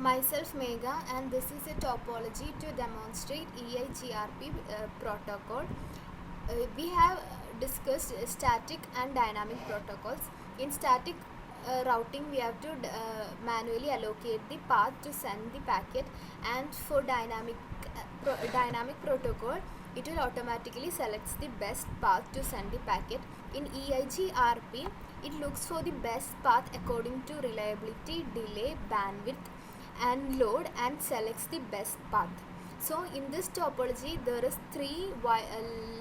Myself Megha, and this is a topology to demonstrate EIGRP protocol. We have discussed static and dynamic protocols. In static routing, we have to manually allocate the path to send the packet, and for dynamic protocol, it will automatically selects the best path to send the packet. In EIGRP, it looks for the best path according to reliability, delay, bandwidth, and load, and selects the best path. So in this topology, there is three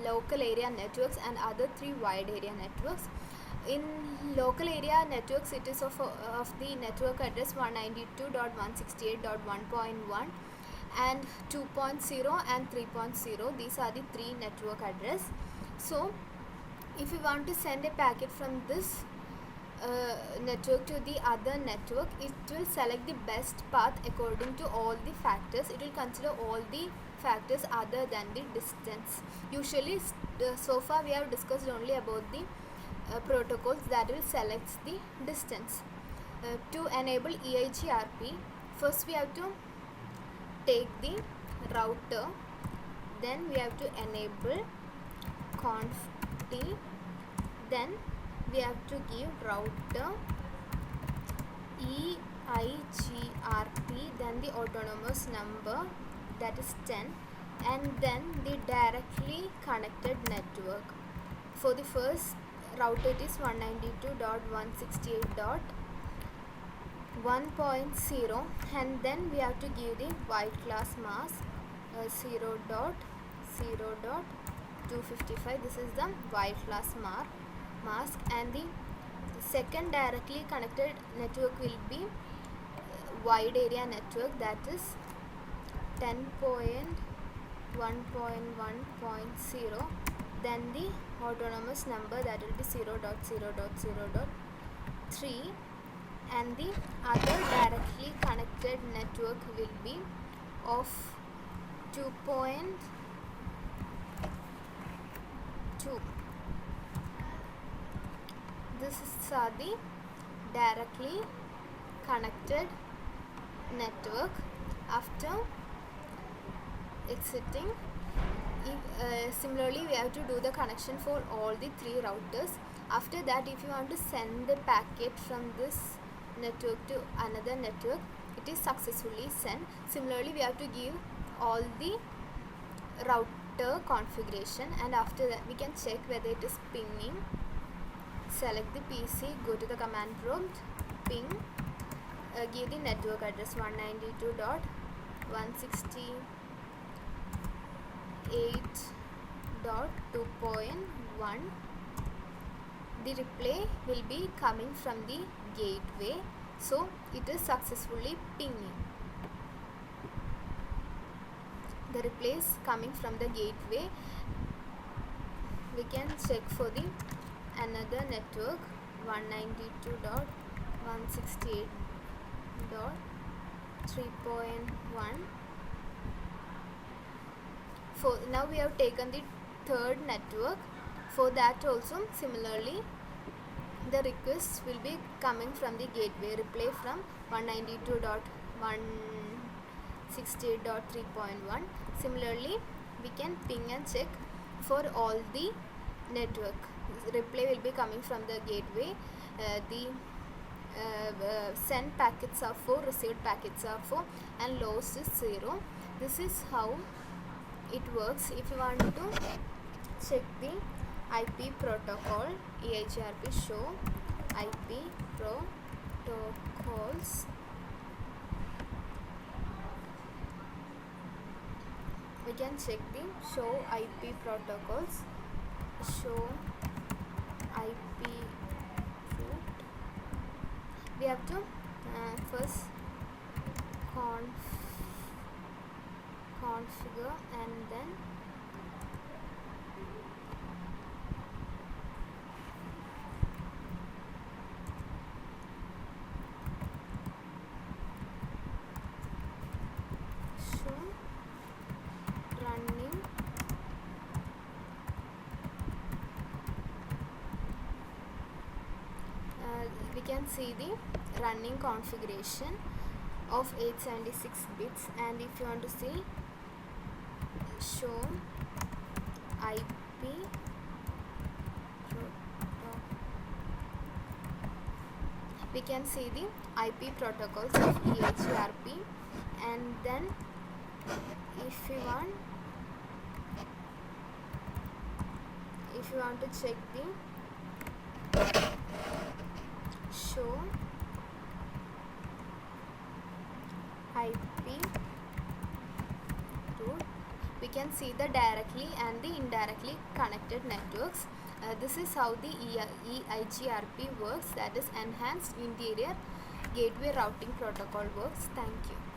local area networks and other three wide area networks. In local area networks, it is of the network address 192.168.1.1 and 2.0 and 3.0. These are the three network address. So if you want to send a packet from this network to the other network, it will select the best path according to all the factors. It will consider all the factors other than the distance. Usually so far we have discussed only about the protocols that will select the distance. To enable EIGRP, first we have to take the router, then we have to enable conf t, then we have to give router EIGRP, then the autonomous number, that is 10, and then the directly connected network. For the first router, it is 192.168.1.0, and then we have to give the white class mask 0.0.255. This is the white class mask, and the second directly connected network will be wide area network, that is 10.1.1.0, then the autonomous number, that will be 0.0.0.3, and the other directly connected network will be of 2.2. This is the directly connected network. After exiting, similarly we have to do the connection for all the three routers. After that, if you want to send the packet from this network to another network, it is successfully sent. Similarly, we have to give all the router configuration, and after that we can check whether it is pinging. Select the PC, go to the command prompt, ping, give the network address 192.168.2.1. The reply will be coming from the gateway, so it is successfully pinging. The reply is coming from the gateway. We can check for the another network 192.168.3.1. Now we have taken the third network. For that also similarly the request will be coming from the gateway, reply from 192.168.3.1. Similarly, we can ping and check for all the network. Reply will be coming from the gateway. The sent packets are 4, received packets are 4, and loss is 0. This is how it works. If you want to check the IP protocol, EIGRP show IP protocols. We can check the show IP protocols. Show IP route. We have to first configure, and then show running we can see the running configuration. of 876 bits, and if you want to see show IP we can see the IP protocols of EIGRP, and then if you want to check the show IP route, we can see the directly and the indirectly connected networks. This is how the EIGRP works, that is Enhanced Interior Gateway Routing Protocol works. Thank you.